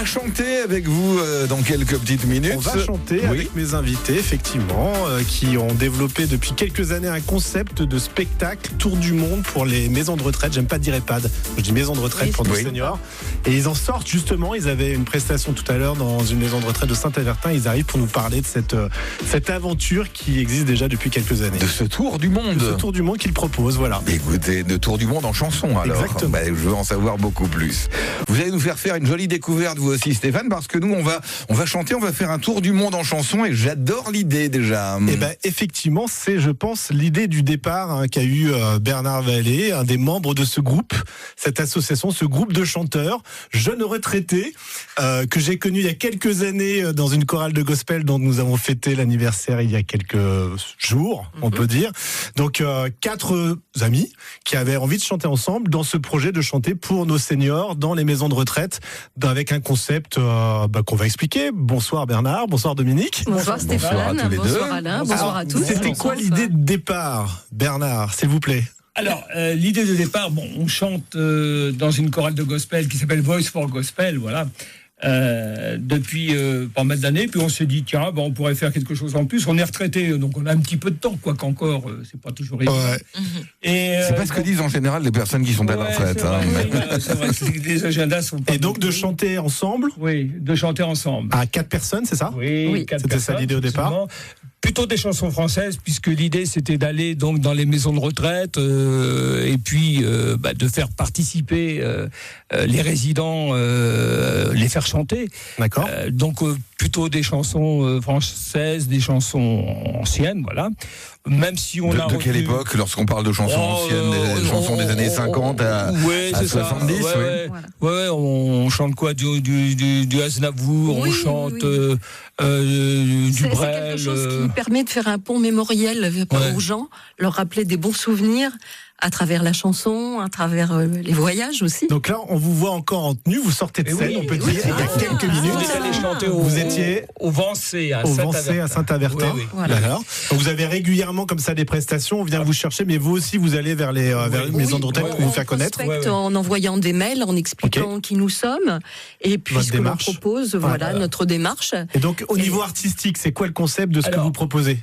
va chanter avec vous dans quelques petites minutes. On va chanter avec mes invités, effectivement, qui ont développé depuis quelques années un concept de spectacle tour du monde pour les maisons de retraite. J'aime pas dire EHPAD, je dis maison de retraite pour nos seniors. Et ils en sortent justement, ils avaient une prestation tout à l'heure dans une maison de retraite de Saint-Avertin. Ils arrivent pour nous parler de cette aventure qui existe déjà depuis quelques années. De ce tour du monde. De ce tour du monde qu'ils proposent, voilà. Écoutez, de tour du monde en chanson alors. Exactement. Je veux en savoir beaucoup plus. Vous allez nous faire une jolie découverte vous aussi Stéphane, parce que nous on va chanter, on va faire un tour du monde en chanson et j'adore l'idée déjà. Et effectivement, c'est je pense l'idée du départ qu'a eu Bernard Vallée, un des membres de ce groupe, cette association, ce groupe de chanteurs, jeunes retraités, que j'ai connu il y a quelques années dans une chorale de gospel dont nous avons fêté l'anniversaire il y a quelques jours, on peut dire. Donc 4 amis qui avaient envie de chanter ensemble dans ce projet de chanter pour nos seniors dans les maisons de retraite, avec un concept qu'on va expliquer. Bonsoir Bernard, bonsoir Dominique. Bonsoir Stéphane, bonsoir Alain, bonsoir à tous. C'était quoi l'idée de départ, Bernard, s'il vous plaît? Alors, l'idée de départ, on chante dans une chorale de gospel qui s'appelle Voice for Gospel, voilà. Depuis pas mal d'années, puis on s'est dit tiens, on pourrait faire quelque chose en plus. On est retraité, donc on a un petit peu de temps, quoi qu'encore, c'est pas toujours évident. Et c'est pas ce que disent en général les personnes qui sont à la retraite. C'est vrai, les agendas sont pas. Et donc de chanter ensemble. Oui, de chanter ensemble. À 4 personnes, c'est ça? Oui, 4 c'était personnes, ça l'idée au départ. Plutôt des chansons françaises, puisque l'idée c'était d'aller donc dans les maisons de retraite et puis de faire participer les résidents, les faire chanter. D'accord. Donc plutôt des chansons françaises, des chansons anciennes, voilà. Même si on a de quelle époque, lorsqu'on parle de chansons anciennes, des chansons des années 50 à 70, on chante quoi, du Aznavour, on chante du Brel. C'est quelque chose qui permet de faire un pont mémoriel aux gens, leur rappeler des bons souvenirs à travers la chanson, à travers les voyages aussi. Donc là, on vous voit encore en tenue, vous sortez de scène, on peut dire, il y a quelques minutes. On est allé chanter vous étiez au Vancé à Saint-Avertin. Voilà. Donc vous avez régulièrement comme ça des prestations, on vient vous chercher, mais vous aussi vous allez vers les maisons de retraite pour vous faire connaître. En envoyant des mails, en expliquant qui nous sommes, et puis ce que l'on propose, notre démarche. Et donc au niveau artistique, c'est quoi le concept de ce que vous proposez?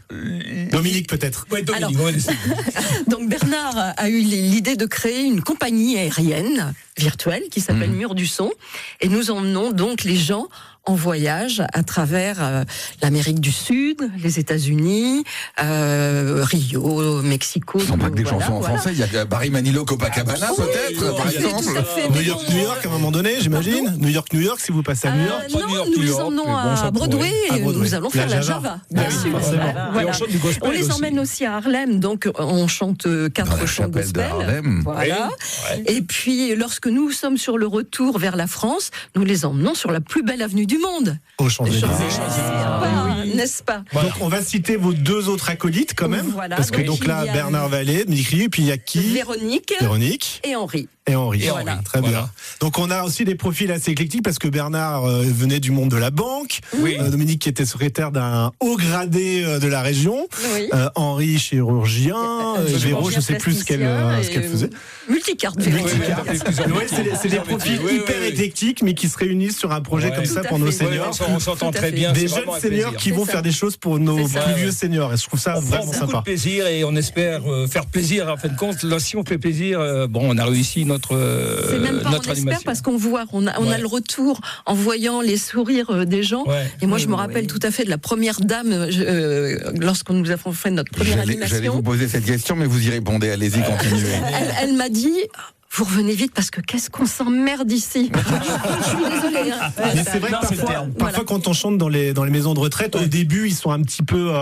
Dominique peut-être. Oui, Dominique. Donc Bernard a eu l'idée de créer une compagnie aérienne virtuelle qui s'appelle Mur du Son, et nous emmenons donc les gens en voyage à travers l'Amérique du Sud, les États-Unis, Rio, Mexico. Ce ne sont pas que des chansons en français, il y a Barry Manilow, Copacabana peut-être, par exemple. New York à un moment donné, j'imagine. New York, si vous passez à New York. Non, nous les emmenons à Broadway, et nous allons faire la Java. Bien sûr. Et on chante du gospel. On les emmène aussi à Harlem, donc on chante 4 chants gospel. Voilà. Et puis lorsque nous sommes sur le retour vers la France, nous les emmenons sur la plus belle avenue du monde. Aux Champs-Élysées. N'est-ce pas? Donc on va citer vos 2 autres acolytes quand même. Voilà. Parce que donc là, Bernard Vallée, Dominique, et puis il y a qui? Véronique et Henri. Voilà. Très bien. Donc on a aussi des profils assez éclectiques parce que Bernard venait du monde de la banque, Dominique qui était secrétaire d'un haut gradé de la région, Henri chirurgien, Véro je ne sais plus ce qu'elle faisait. Multicarte. C'est des profils hyper éclectiques mais qui se réunissent sur un projet comme ça pour nos seniors. On s'entend très bien. Des jeunes seniors qui vont faire des choses pour nos plus vieux seniors. Et je trouve ça vraiment sympa. Beaucoup de plaisir et on espère faire plaisir. En fin de compte, là, si on fait plaisir, on a réussi notre c'est même pas on espère parce qu'on voit, on a le retour en voyant les sourires des gens. Et moi, je me rappelle tout à fait de la première dame lorsqu'on nous avons fait notre première animation. J'allais vous poser cette question, mais vous y répondez. Allez-y, continuez. Elle m'a dit. Vous revenez vite parce que qu'est-ce qu'on s'emmerde ici. Je suis désolée. Mais c'est vrai que parfois quand on chante dans les maisons de retraite, au début ils sont un petit peu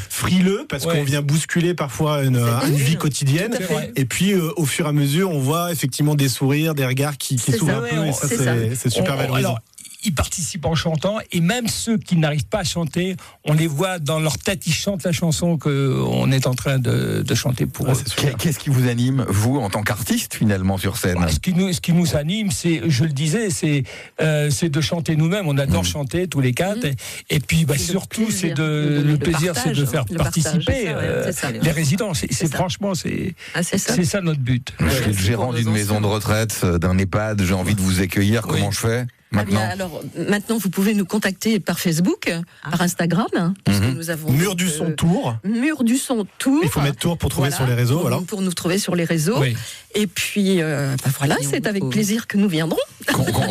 frileux parce qu'on vient bousculer parfois une vie quotidienne. Et puis au fur et à mesure, on voit effectivement des sourires, des regards qui s'ouvrent un peu. Et ça, c'est super valorisant. Ils participent en chantant, et même ceux qui n'arrivent pas à chanter, on les voit dans leur tête, ils chantent la chanson qu'on est en train de chanter pour eux. Qu'est-ce qui vous anime, vous, en tant qu'artiste, finalement, sur scène? Ce qui nous anime, c'est, je le disais, c'est de chanter nous-mêmes. On adore chanter, tous les 4. Et puis, surtout, c'est le plaisir, c'est de faire participer les résidents. Franchement, c'est ça notre but. Je suis le gérant d'une maison de retraite, d'un EHPAD, j'ai envie de vous accueillir, comment je fais? maintenant? Alors, maintenant, vous pouvez nous contacter par Facebook, par Instagram, parce que nous avons Mur du son Tours. Mur du son Tours. Il faut mettre Tours pour trouver sur les réseaux, voilà. Pour nous trouver sur les réseaux. Oui. Et puis, voilà, c'est avec plaisir que nous viendrons.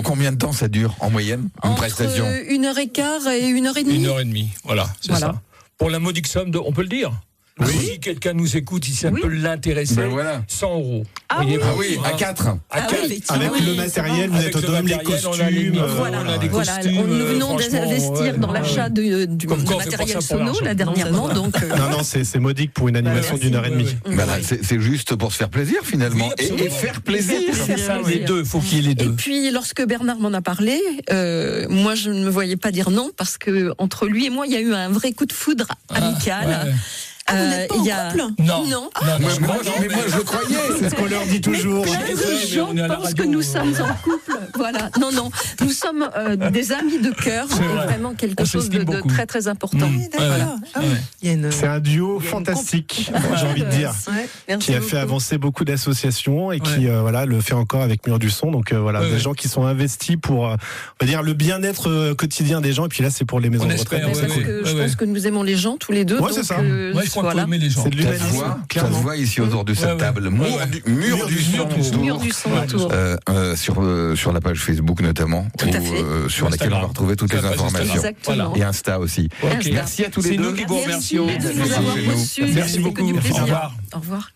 Combien de temps ça dure en moyenne, une prestation? 1h15 et 1h30. 1h30, voilà, c'est ça. Pour la modique somme de, on peut le dire. Oui. Si quelqu'un nous écoute, si ça peut l'intéresser, Ben voilà. 100 €. Ah Voyez, oui. À 4. À quatre. effectivement. Avec le matériel, vous Avec êtes le autonome, les matériel, costumes. on a des Voilà, costumes, nous venons franchement, d'investir dans l'achat du Comme quoi, on fait matériel pas ça pour sono l'argent. là dernièrement, donc. Non, c'est modique pour une animation merci. d'1h30. Voilà, c'est juste pour se faire plaisir finalement. Oui, et absolument. faire plaisir. C'est ça, les deux, il faut qu'il y ait les Et deux. puis, lorsque Bernard m'en a parlé, moi, je ne me voyais pas dire non, parce que entre lui et moi, il y a eu un vrai coup de foudre amical. Ouais. Vous n'êtes pas en couple? Non. Non. Mais moi, je le croyais. C'est ce qu'on leur dit toujours. Plein désolé, de mais gens on est à la pensent radio, que nous sommes en couple. Voilà. Non, nous sommes des amis de cœur. C'est C'est vrai. vraiment quelque On chose de s'estime beaucoup. très, très important. Oui, d'accord. Ah oui. Il y a une... C'est un duo Il y a une fantastique, j'ai envie de dire, Ouais, merci qui a beaucoup. fait avancer beaucoup d'associations et qui voilà, le fait encore avec Mur du Son. Donc voilà, Ouais, des ouais. gens qui sont investis pour on va dire, le bien-être quotidien des gens. Et puis là, c'est pour les maisons On de espère, retraite. Mais donc parce c'est que cool. je pense que nous aimons les gens tous les deux. Ouais, donc, c'est ça. Ouais, je crois qu'il voilà. faut aimer les gens. C'est de Ça se l'humanisme, voit, ça se clairement. voit ici autour de cette Ouais, ouais. table. Ouais, ouais. Mur du son. Mur du son autour. Sur la page Facebook notamment, Tout à fait. sur laquelle on va retrouver toutes Sur les la page informations. Exactement. Et Insta aussi. Ok. Merci à tous les C'est deux. nous qui vous Merci remercions. de nous Merci avoir chez nous. reçus. Merci C'était que du beaucoup. plaisir. Au revoir. Au revoir.